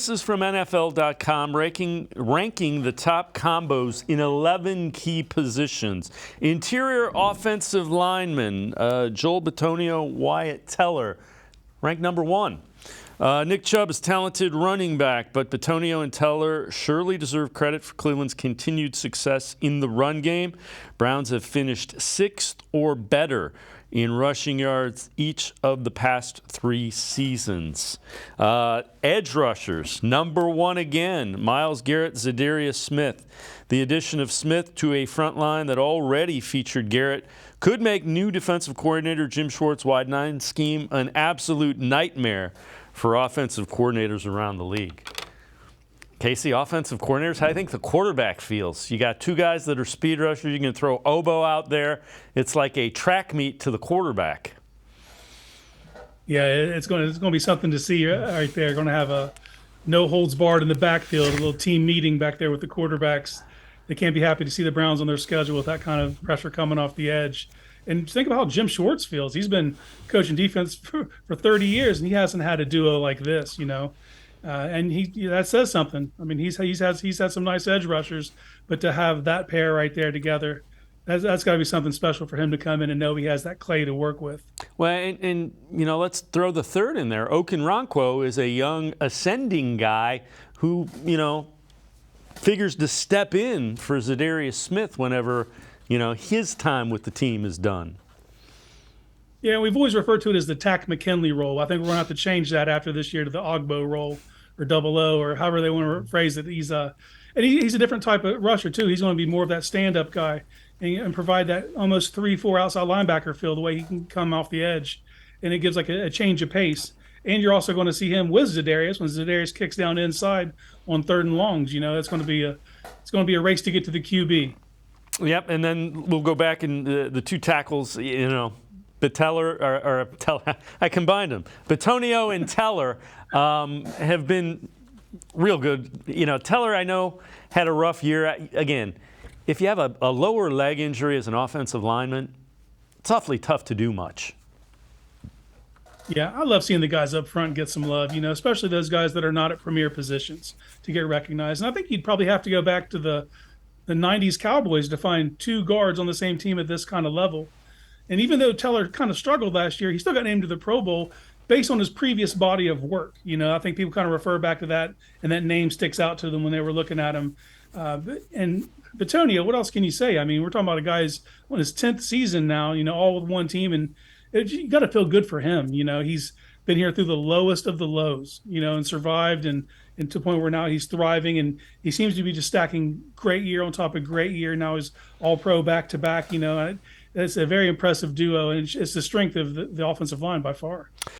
This is from NFL.com, ranking the top combos in 11 key positions. Interior offensive linemen, Joel Bitonio, Wyatt Teller, ranked number 1. Nick Chubb is talented running back, but Bitonio and Teller surely deserve credit for Cleveland's continued success in the run game. Browns have finished 6th or better in rushing yards each of the past 3 seasons. Edge rushers, number 1 again, Myles Garrett, Za'Darius Smith. The addition of Smith to a front line that already featured Garrett could make new defensive coordinator Jim Schwartz's wide 9 scheme an absolute nightmare for offensive coordinators around the league. Casey, offensive coordinators, how do you think the quarterback feels? You got 2 guys that are speed rushers. You can throw Obo out there. It's like a track meet to the quarterback. Yeah, it's going to be something to see right there. Going to have a no holds barred in the backfield, a little team meeting back there with the quarterbacks. They can't be happy to see the Browns on their schedule with that kind of pressure coming off the edge. And think about how Jim Schwartz feels. He's been coaching defense for 30 years, and he hasn't had a duo like this, you know. And that says something. I mean, he's had some nice edge rushers, but to have that pair right there together, that's got to be something special for him to come in and know he has that clay to work with. Well, and you know, let's throw the third in there. Okunrankwo is a young ascending guy who, you know, figures to step in for Za'Darius Smith whenever, you know, his time with the team is done. Yeah, we've always referred to it as the Tack McKinley role. I think we're going to have to change that after this year to the Ogbo role or Double O or however they want to phrase it. He's a different type of rusher, too. He's going to be more of that stand-up guy and provide that almost 3-4 outside linebacker feel, the way he can come off the edge. And it gives like a change of pace. And you're also going to see him with Za'Darius when Za'Darius kicks down inside on 3rd and longs. You know, it's going to be a race to get to the QB. Yep, and then we'll go back and the 2 tackles, you know, I combined them. Bitonio and Teller have been real good. You know, Teller, I know, had a rough year. Again, if you have a lower leg injury as an offensive lineman, it's awfully tough to do much. Yeah, I love seeing the guys up front get some love, you know, especially those guys that are not at premier positions to get recognized. And I think you'd probably have to go back to the 90s Cowboys to find 2 guards on the same team at this kind of level. And even though Teller kind of struggled last year, he still got named to the Pro Bowl based on his previous body of work. You know, I think people kind of refer back to that, and that name sticks out to them when they were looking at him. And Bitonio, what else can you say? I mean, we're talking about a guy's on his 10th season now, you know, all with one team, and you got to feel good for him. You know, he's been here through the lowest of the lows, you know, and survived and to the point where now he's thriving, and he seems to be just stacking great year on top of great year. Now he's all pro back to back, you know. It's a very impressive duo, and it's the strength of the offensive line by far.